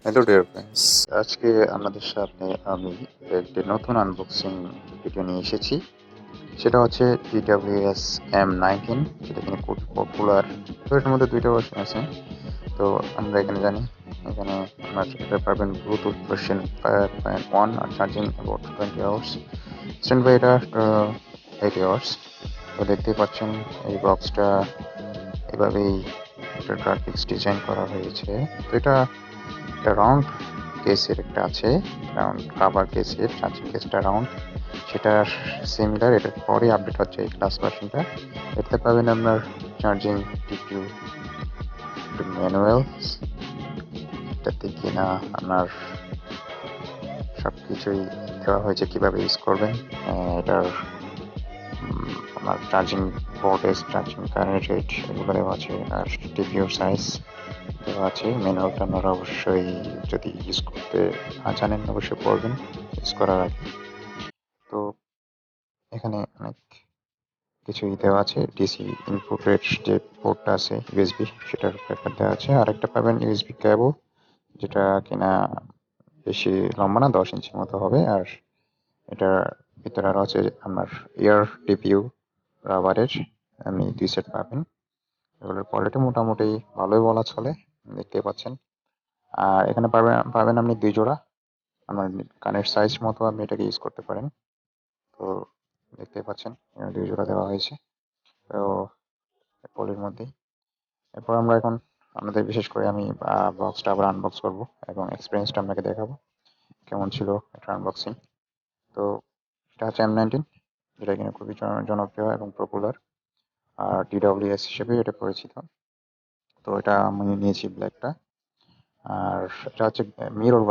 Hello dear friends, আজকে আপনাদের সামনে আমি একটি নতুন আনবক্সিং ভিডিও নিয়ে এসেছি। সেটা হচ্ছে TWS M19, যেটা কিনা খুব পপুলার। তো এটার মধ্যে দুইটা ভার্সন আছে। তো আমরা এখানে জানি, এখানে আপনার এটা পাবেন ব্লুটুথ ভার্সন 5.1 আর charging about 20 hours, standby এটা 80 আওয়ার্স। তো দেখতেই পাচ্ছেন এই বক্সটা এভাবেই গ্রাফিক্স ডিজাইন করা হয়েছে। তো এটা একটা রাউন্ড কেসের একটা আছে, রাউন্ড কাভার কেসের চার্জিং কেসটা রাউন্ড, সেটা সিমিলার। এটার পরে আপডেট হচ্ছে এই ক্লাস ভার্সনটা। এটাতে পাবেন আপনার চার্জিং টিকিউ, ম্যানুয়াল, এটাতে কিনা আপনার সব কিছুই দেওয়া হয়েছে কীভাবে ইউজ করবেন। এটার আপনার charging voltage, charging current rate এগুলো দেওয়া আছে, আর টিপিউর সাইজ দেওয়া আছে। ম্যানুয়ালটা আপনারা অবশ্যই যদি ইউজ করতে জানেন অবশ্যই পড়বেন ইউজ করার আগে। তো এখানে অনেক কিছুই দেওয়া আছে। ডিসি ইনপুটের যে পোর্টটা আছে ইউএসবি, সেটার ব্যাপার দেওয়া আছে। আর একটা পাবেন ইউএসবি কেবল, যেটা কিনা বেশি লম্বা না, 10 ইঞ্চির মতো হবে। আর এটার ভিতরে আরও আছে আপনার এয়ার টিপিউ রাবারের, আপনি 2 সেট পাবেন। এগুলোর কোয়ালিটি মোটামুটি ভালোই বলা চলে, দেখতে পাচ্ছেন। আর এখানে পাবেন আপনি 2 জোড়া, আমার কানের সাইজ মতো আপনি এটাকে ইউজ করতে পারেন। তো দেখতেই পাচ্ছেন এখানে 2 জোড়া দেওয়া হয়েছে। তো পলির মধ্যেই এরপর আমরা এখন আপনাদের বিশেষ করে আমি বক্সটা আবার আনবক্স করব এবং এক্সপিরিয়েন্সটা আপনাকে দেখাবো কেমন ছিল এটা আনবক্সিং। তো এটা হচ্ছে M19, যেটা কিনা খুবই জনপ্রিয় এবং পপুলার, আর TWS হিসেবে এটা পরিচিত। তো এটা আমি নিয়েছি ব্ল্যাকটা। আর এটা হচ্ছে মিরর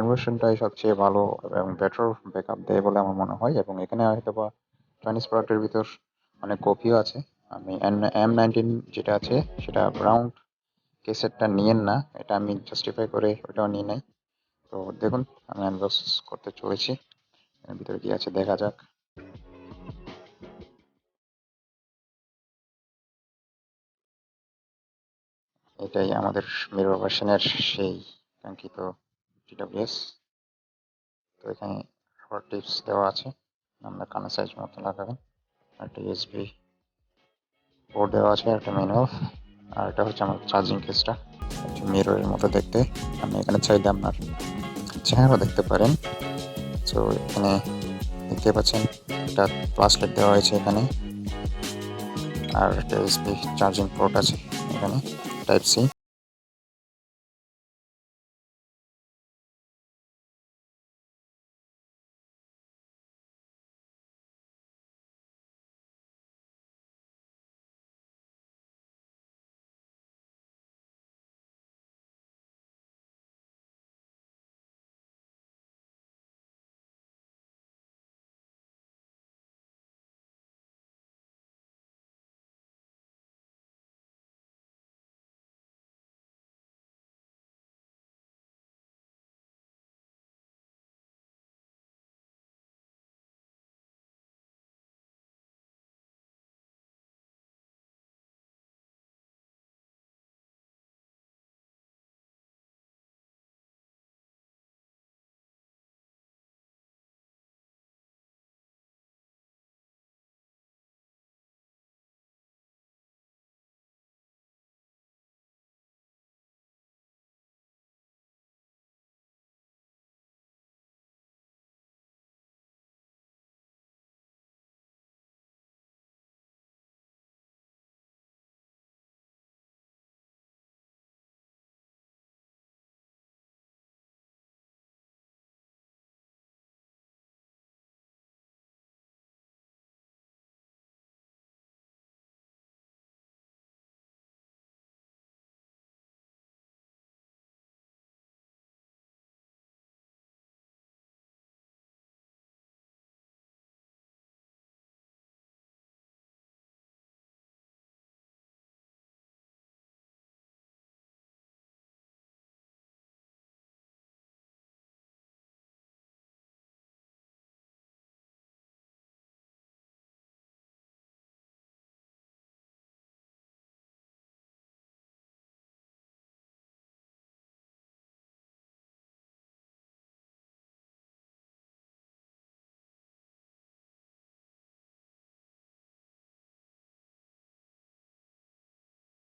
ভার্সনটাই সবচেয়ে ভালো এবং বেটার ব্যাকআপ দেয় বলে আমার মনে হয়। এবং এখানে হয়তো বা চাইনিজ প্রোডাক্টের ভিতর অনেক কপিও আছে। আমি M19 যেটা আছে সেটা রাউন্ড কেসেটটা নিয়েন না, এটা আমি জাস্টিফাই করে ওটাও নিয়ে নাই। তো দেখুন, আমি আনবক্স করতে চলেছি, এর ভিতরে কি আছে দেখা যাক। এটাই আমাদের মিরর ভার্সনের সেই কাঙ্ক্ষিত TWS। তো এখানে আবার টিপস দেওয়া আছে, আমরা কানের সাইজ মতো লাগাবেন। একটা ইউএসবি পোর্ট দেওয়া আছে, একটা ম্যানুয়াল। আর এটা হচ্ছে আমার চার্জিং কেসটা, একটি মিররের মতো দেখতে। আপনি এখানে চাইলে আপনার চেহারা দেখতে পারেন। তো এখানে দেখতে পাচ্ছেন একটা ফ্ল্যাশ লাইট দেওয়া হয়েছে এখানে, আর একটা ইউএসবি চার্জিং পোর্ট আছে এখানে, টাইপ সি।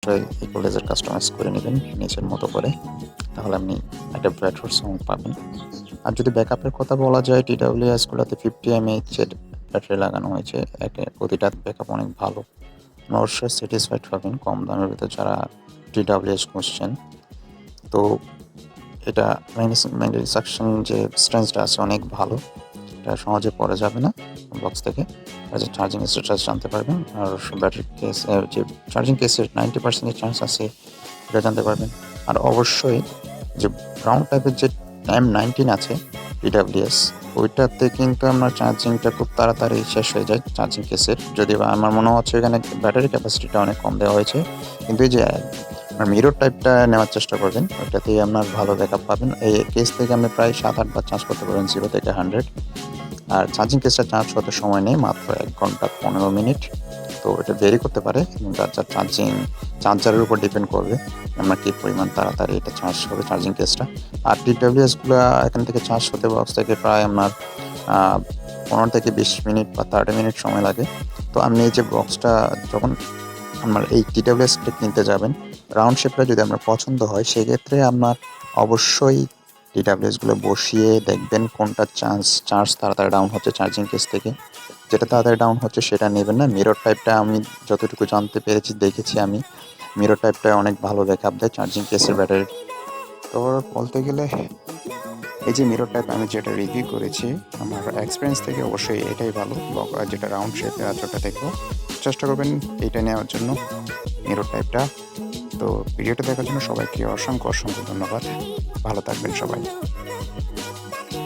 অবশ্যই ইকুয়ালাইজার কাস্টমাইজ করে নেবেন নিজের মতো করে, তাহলে আপনি একটা বেটার সাউন্ড পাবেন। আর যদি ব্যাকআপের কথা বলা যায়, TWS-গুলোতে 50 mAh-এর ব্যাটারি লাগানো হয়েছে। প্রতিটা ব্যাকআপ অনেক ভালো। অবশ্যই স্যাটিসফাইড হবেন কম দামের ভিতর যারা TWS খুঁজছেন। তো এটা ম্যানুফ্যাকচারিং যে স্ট্রেংথটা আছে অনেক ভালো, এটা সহজে পড়ে যাবে না বক্স থেকে। আর যে চার্জিং স্ট্যাটাস জানতে পারবেন, আর ব্যাটারি কেস যে চার্জিং কেসের 90% চার্জ আছে এটা জানতে পারবেন। আর অবশ্যই যে ব্রাউন টাইপের যে M19 আছে TWS, ওইটাতে কিন্তু আপনার চার্জিংটা খুব তাড়াতাড়ি শেষ হয়ে যায় চার্জিং কেসের। যদিও আমার মনে হচ্ছে এখানে ব্যাটারি ক্যাপাসিটিটা অনেক কম দেওয়া হয়েছে, কিন্তু এই যে আপনার মিরর টাইপটা নেওয়ার চেষ্টা করবেন, ওইটাতেই আপনার ভালো ব্যাকআপ পাবেন। এই কেস থেকে আপনি প্রায় 7-8 বার চার্জ করতে পারবেন 0 থেকে 100। আর চার্জিং কেসটা চার্জ হতে সময় নেই মাত্র 1 ঘন্টা 15 মিনিট। তো এটা ভেরি করতে পারে এবং যার চার্জারের উপর ডিপেন্ড করবে আপনার কী পরিমাণ তাড়াতাড়ি এটা চার্জ হবে চার্জিং কেসটা। আর TWS-গুলো এখান থেকে চার্জ হতে বক্স থেকে প্রায় আপনার 15 থেকে 20 মিনিট বা 30 মিনিট সময় লাগে। তো আপনি এই যে বক্সটা যখন আপনার এই TWS-টা কিনতে যাবেন, রাউন্ড শেপটা যদি আপনার পছন্দ হয়, সেক্ষেত্রে আপনার অবশ্যই TWS-গুলো বসিয়ে দেখবেন কোনটা চার্জ তাড়াতাড়ি ডাউন হচ্ছে চার্জিং কেস থেকে। যেটা তাড়াতাড়ি ডাউন হচ্ছে সেটা নেবেন না। মিরর টাইপটা আমি যতটুকু জানতে পেরেছি, দেখেছি আমি, মিরর টাইপটা অনেক ভালো ব্যাকআপ দেয় চার্জিং কেসের ব্যাটারি। তো বলতে গেলে এই যে মিরর টাইপ আমি যেটা রিভিউ করেছি, আমার এক্সপিরিয়েন্স থেকে অবশ্যই এটাই ভালো। যেটা রাউন্ড শেপে আছে ওটা দেখো, চেষ্টা করবেন এইটা নেওয়ার জন্য, মিরর টাইপটা। তো ভিডিওটা দেখার জন্য সবাইকে অসংখ্য ধন্যবাদ। ভালো থাকবেন সবাই।